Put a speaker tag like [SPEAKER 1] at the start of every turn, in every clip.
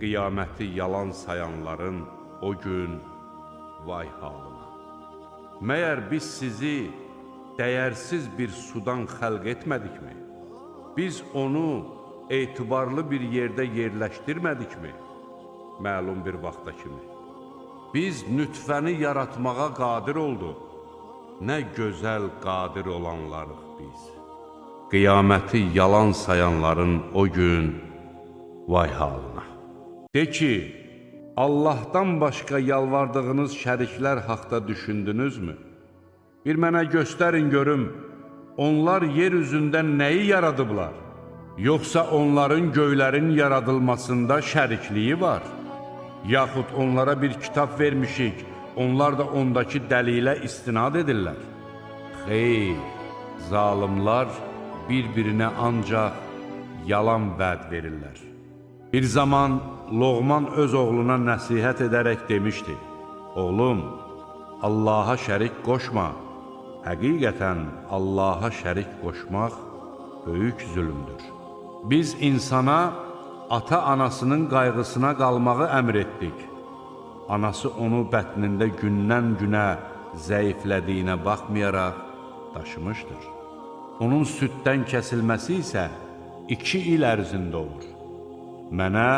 [SPEAKER 1] Qiyaməti yalan sayanların o gün vay halına. Məyər biz sizi dəyərsiz bir sudan xəlq etmədikmi? Biz onu etibarlı bir yerdə yerləşdirmədikmi? Məlum bir vaxta kimi. Biz nütfəni yaratmağa qadir olduq. Nə gözəl qadir olanlarıq biz. Qiyaməti yalan sayanların o gün vay halına. De ki, Allahdan başqa yalvardığınız şəriklər haqda düşündünüzmü? Bir mənə göstərin görüm, onlar yer üzündə nəyi yaradıblar? Yoxsa onların göylərin yaradılmasında şərikliyi var? Yaxud onlara bir kitab vermişik, onlar da ondakı dəlilə istinad edirlər. Xeyr, zalimlar bir-birinə ancaq yalan vəd verirlər. Bir zaman Loğman öz oğluna nəsihət edərək demişdi: Oğlum, Allaha şərik qoşma. Həqiqətən Allaha şərik qoşmaq böyük zülmdür. Biz insana ata-anasının qayğısına qalmağı əmr etdik. Anası onu bətnində gündən-günə zəiflədiyinə baxmayaraq daşımışdır. Onun süddən kəsilməsi isə 2 il ərzində olur. Mənə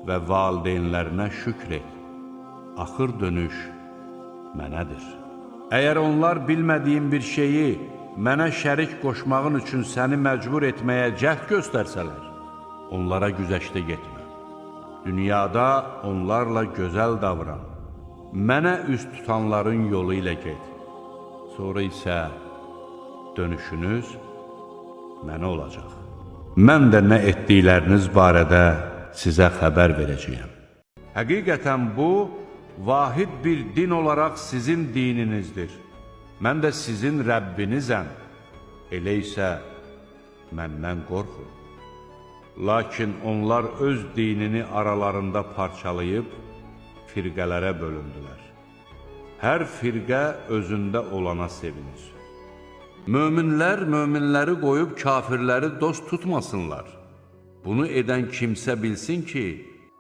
[SPEAKER 1] və valideynlərinə şükr et. Axır dönüş mənədir. Əgər onlar bilmədiyin bir şeyi mənə şərik qoşmağın üçün səni məcbur etməyə cəhd göstərsələr, onlara güzəşdə getmə. Dünyada onlarla gözəl davran. Mənə üz tutanların yolu ilə get. Sonra isə dönüşünüz mənə olacaq. Mən də nə etdikləriniz barədə sizə xəbər verəcəyəm. Həqiqətən bu, vahid bir din olaraq sizin dininizdir. Mən də sizin Rəbbinizəm. Elə isə məndən qorxun. Lakin onlar öz dinini aralarında parçalayıb firqələrə bölündülər. Hər firqə özündə olana sevinir. Möminlər möminləri qoyub kafirləri dost tutmasınlar. Bunu edən kimsə bilsin ki,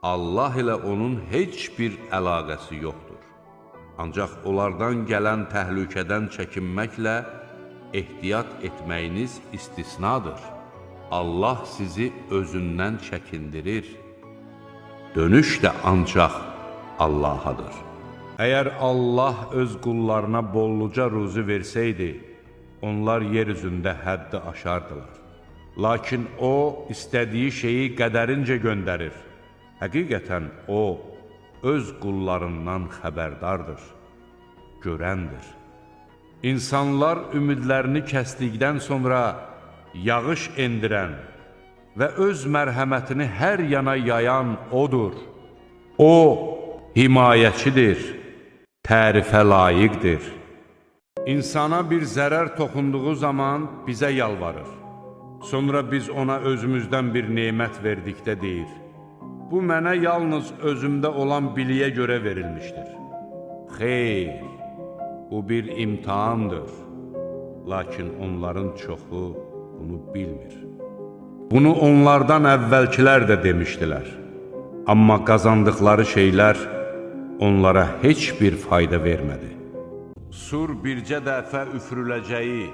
[SPEAKER 1] Allah ilə onun heç bir əlaqəsi yoxdur. Ancaq onlardan gələn təhlükədən çəkinməklə ehtiyat etməyiniz istisnadır. Allah sizi özündən çəkindirir. Dönüş də ancaq Allahadır. Əgər Allah öz qullarına bolluca ruzi versəydi, onlar yer üzündə həddi aşardılar. Lakin O, istədiyi şeyi qədərincə göndərir. Həqiqətən O, öz qullarından xəbərdardır, görəndir. İnsanlar ümidlərini kəsdikdən sonra yağış endirən və öz mərhəmətini hər yana yayan O'dur. O, himayəçidir, tərifə layiqdir. İnsana bir zərər toxunduğu zaman bizə yalvarır. Sonra biz ona özümüzdən bir nemət verdikdə deyir: Bu mənə yalnız özümdə olan biliyə görə verilmişdir. Xeyr, bu bir imtihandır. Lakin onların çoxu bunu bilmir. Bunu onlardan əvvəlkilər də demişdilər. Amma qazandıqları şeylər onlara heç bir fayda vermədi. Sur bircə dəfə üfürüləcəyi,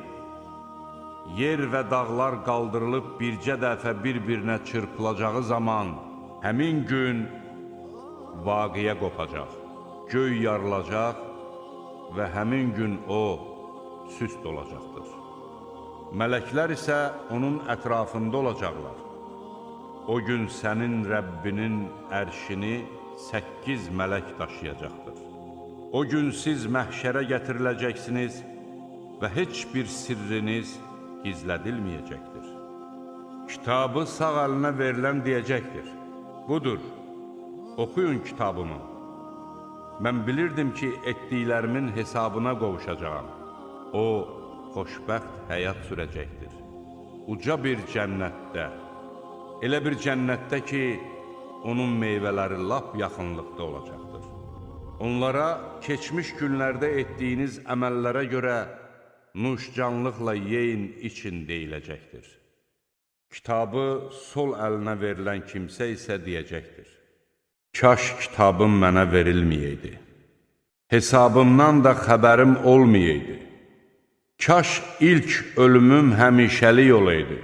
[SPEAKER 1] yer və dağlar qaldırılıb bircə dəfə bir-birinə çırpılacağı zaman həmin gün vaqiyə qopacaq, göy yarılacaq və həmin gün o süst olacaqdır. Mələklər isə onun ətrafında olacaqlar. O gün sənin Rəbbinin ərşini 8 mələk daşıyacaqdır. O gün siz məhşərə gətiriləcəksiniz və heç bir sirriniz gizlədilməyəcəkdir. Kitabı sağ əlinə verilən deyəcəkdir: Budur, oxuyun kitabımı. Mən bilirdim ki, etdiklərimin hesabına qovuşacağam. O, xoşbəxt həyat sürəcəkdir. Uca bir cənnətdə, elə bir cənnətdə ki, onun meyvələri lap yaxınlıqda olacaqdır. Onlara keçmiş günlərdə etdiyiniz əməllərə görə nuşcanlıqla yeyin, için deyiləcəkdir. Kitabı sol əlinə verilən kimsə isə deyəcəkdir: Kaş kitabım mənə verilməyəydi. Hesabımdan da xəbərim olmayaydı. Kaş ilk ölümüm həmişəlik olaydı.